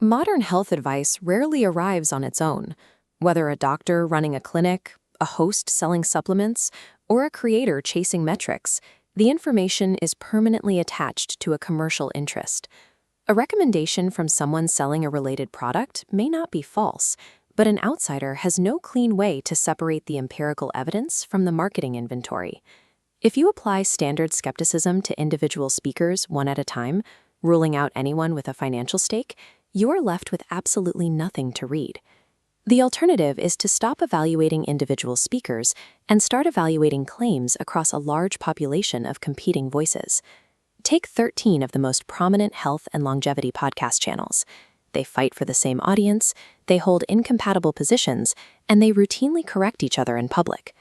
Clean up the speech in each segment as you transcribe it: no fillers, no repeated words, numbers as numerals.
Modern health advice rarely arrives on its own. Whether a doctor running a clinic, a host selling supplements, or a creator chasing metrics, the information is permanently attached to a commercial interest. A recommendation from someone selling a related product may not be false, but an outsider has no clean way to separate the empirical evidence from the marketing inventory. If you apply standard skepticism to individual speakers one at a time, ruling out anyone with a financial stake, you're left with absolutely nothing to read. The alternative is to stop evaluating individual speakers and start evaluating claims across a large population of competing voices. Take 13 of the most prominent health and longevity podcast channels. They fight for the same audience, they hold incompatible positions, and they routinely correct each other in public.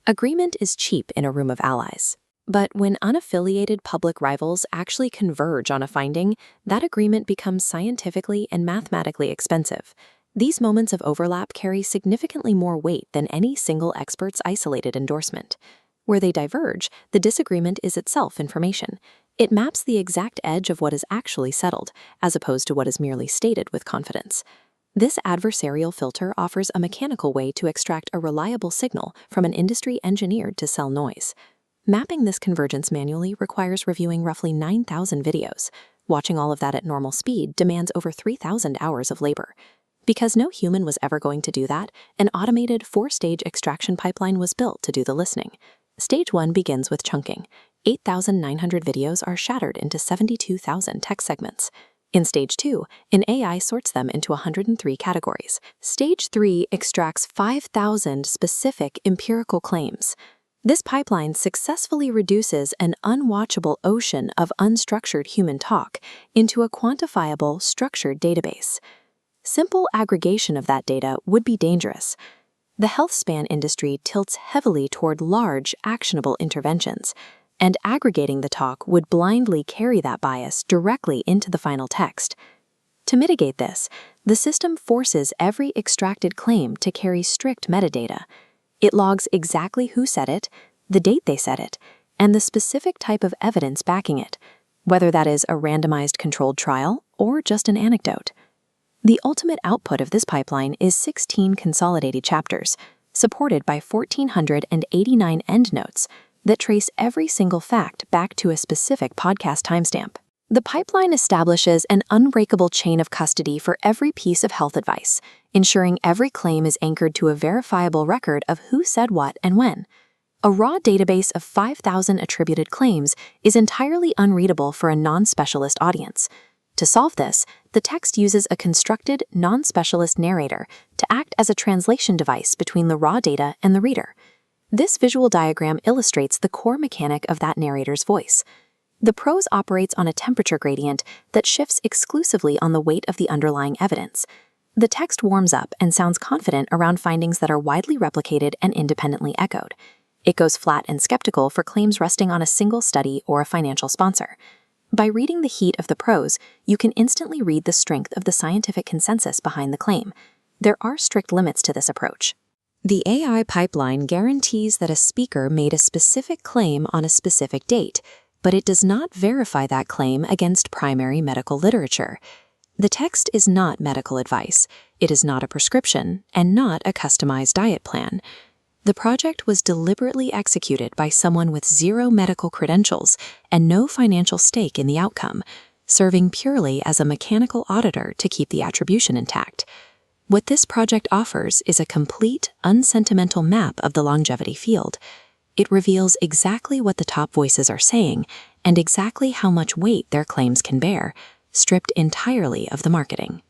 Agreement is cheap in a room of allies. But when unaffiliated public rivals actually converge on a finding, that agreement becomes scientifically and mathematically expensive. These moments of overlap carry significantly more weight than any single expert's isolated endorsement. Where they diverge, the disagreement is itself information. It maps the exact edge of what is actually settled, as opposed to what is merely stated with confidence. This adversarial filter offers a mechanical way to extract a reliable signal from an industry engineered to sell noise. Mapping this convergence manually requires reviewing roughly 9,000 videos. Watching all of that at normal speed demands over 3,000 hours of labor. Because no human was ever going to do that, an automated 4-stage extraction pipeline was built to do the listening. Stage 1 begins with chunking. 8,900 videos are shattered into 72,000 text segments. In Stage 2, an AI sorts them into 103 categories. Stage 3 extracts 5,000 specific empirical claims. This pipeline successfully reduces an unwatchable ocean of unstructured human talk into a quantifiable, structured database. Simple aggregation of that data would be dangerous. The Healthspan industry tilts heavily toward large, actionable interventions, and aggregating the talk would blindly carry that bias directly into the final text. To mitigate this, the system forces every extracted claim to carry strict metadata. It logs exactly who said it, the date they said it, and the specific type of evidence backing it, whether that is a randomized controlled trial or just an anecdote. The ultimate output of this pipeline is 16 consolidated chapters, supported by 1,489 endnotes that trace every single fact back to a specific podcast timestamp. The pipeline establishes an unbreakable chain of custody for every piece of health advice, ensuring every claim is anchored to a verifiable record of who said what and when. A raw database of 5,000 attributed claims is entirely unreadable for a non-specialist audience. To solve this, the text uses a constructed, non-specialist narrator to act as a translation device between the raw data and the reader. This visual diagram illustrates the core mechanic of that narrator's voice. The prose operates on a temperature gradient that shifts exclusively on the weight of the underlying evidence. The text warms up and sounds confident around findings that are widely replicated and independently echoed. It goes flat and skeptical for claims resting on a single study or a financial sponsor. By reading the heat of the prose, you can instantly read the strength of the scientific consensus behind the claim. There are strict limits to this approach. The AI pipeline guarantees that a speaker made a specific claim on a specific date, but it does not verify that claim against primary medical literature. The text is not medical advice, it is not a prescription, and not a customized diet plan. The project was deliberately executed by someone with zero medical credentials and no financial stake in the outcome, serving purely as a mechanical auditor to keep the attribution intact. What this project offers is a complete, unsentimental map of the longevity field. It reveals exactly what the top voices are saying and exactly how much weight their claims can bear, stripped entirely of the marketing.